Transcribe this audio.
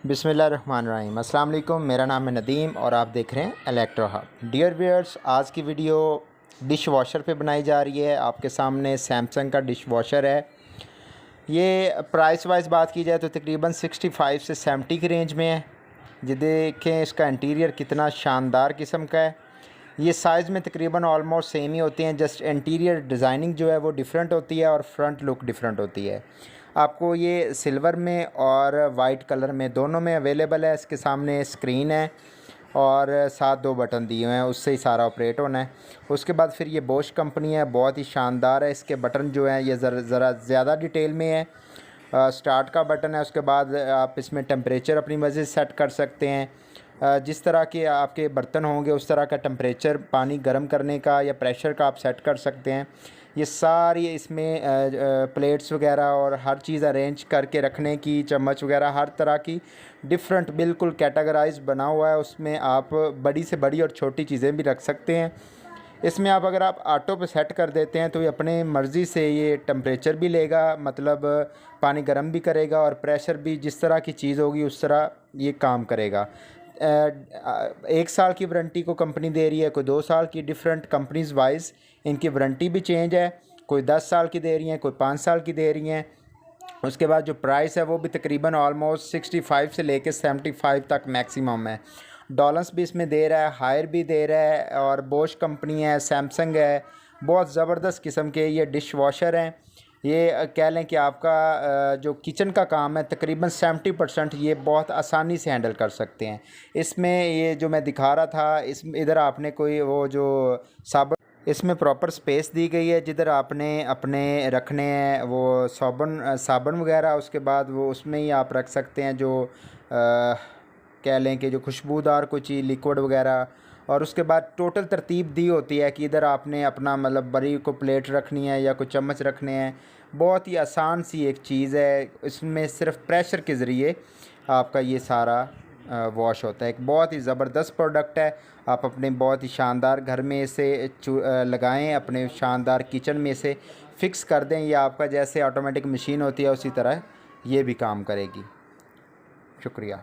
बिस्मिल्लाहिर्रहमानिर्रहीम। अस्सलाम वालेकुम। मेरा नाम है नदीम और आप देख रहे हैं इलेक्ट्रो हब। डियर व्यूअर्स, आज की वीडियो डिश वॉशर पे बनाई जा रही है। आपके सामने सैमसंग का डिश वॉशर है। ये प्राइस वाइज बात की जाए तो तकरीबन 65 से 70 की रेंज में है। ये देखें इसका इंटीरियर कितना शानदार किस्म का है। ये साइज़ में तकरीबन ऑलमोस्ट सेम ही होते हैं, जस्ट इंटीरियर डिज़ाइनिंग जो है वो डिफरेंट होती है और फ्रंट लुक डिफरेंट होती है। आपको ये सिल्वर में और वाइट कलर में दोनों में अवेलेबल है। इसके सामने स्क्रीन है और साथ 2 बटन दिए हुए हैं, उससे ही सारा ऑपरेट होना है। उसके बाद फिर ये बॉश कंपनी है, बहुत ही शानदार है। इसके बटन जो हैं ये ज़रा ज़्यादा डिटेल में है। स्टार्ट का बटन है, उसके बाद आप इसमें टेम्परेचर अपनी मर्ज़ी से सेट कर सकते हैं। जिस तरह के आपके बर्तन होंगे उस तरह का टेम्परेचर पानी गर्म करने का या प्रेशर का आप सेट कर सकते हैं। ये सारी इसमें प्लेट्स वगैरह और हर चीज़ अरेंज करके रखने की, चम्मच वगैरह हर तरह की डिफरेंट बिल्कुल कैटेगराइज बना हुआ है। उसमें आप बड़ी से बड़ी और छोटी चीज़ें भी रख सकते हैं। इसमें आप अगर आप ऑटो पे सेट कर देते हैं तो ये अपने मर्ज़ी से ये टेम्परेचर भी लेगा, मतलब पानी गर्म भी करेगा और प्रेशर भी जिस तरह की चीज़ होगी उस तरह ये काम करेगा। 1 साल की वारंटी को कंपनी दे रही है, कोई 2 साल की। डिफरेंट कंपनीज़ वाइज इनकी वारंटी भी चेंज है, कोई 10 साल की दे रही हैं, कोई 5 साल की दे रही हैं। उसके बाद जो प्राइस है वो भी तकरीबन ऑलमोस्ट 65 से लेके 75 तक मैक्सिमम है। डॉलेंस भी इसमें दे रहा है, हायर भी दे रहा है और बॉश कंपनी है, सैमसंग है। बहुत ज़बरदस्त किस्म के ये डिश वॉशर हैं। ये कह लें कि आपका जो किचन का काम है तकरीबन 70% ये बहुत आसानी से हैंडल कर सकते हैं। इसमें ये जो मैं दिखा रहा था, इधर आपने कोई वो जो साबुन, इसमें प्रॉपर स्पेस दी गई है जिधर आपने अपने रखने हैं वो साबुन वगैरह। उसके बाद वो उसमें ही आप रख सकते हैं जो कह लें कि जो खुशबूदार कोई चीज़ लिक्विड वगैरह। और उसके बाद टोटल तरतीब दी होती है कि इधर आपने अपना मतलब बड़ी को प्लेट रखनी है या कोई चम्मच रखने हैं। बहुत ही आसान सी एक चीज़ है। इसमें सिर्फ प्रेशर के ज़रिए आपका ये सारा वॉश होता है। एक बहुत ही ज़बरदस्त प्रोडक्ट है। आप अपने बहुत ही शानदार घर में इसे लगाएं, अपने शानदार किचन में इसे फ़िक्स कर दें। या आपका जैसे ऑटोमेटिक मशीन होती है उसी तरह ये भी काम करेगी। शुक्रिया।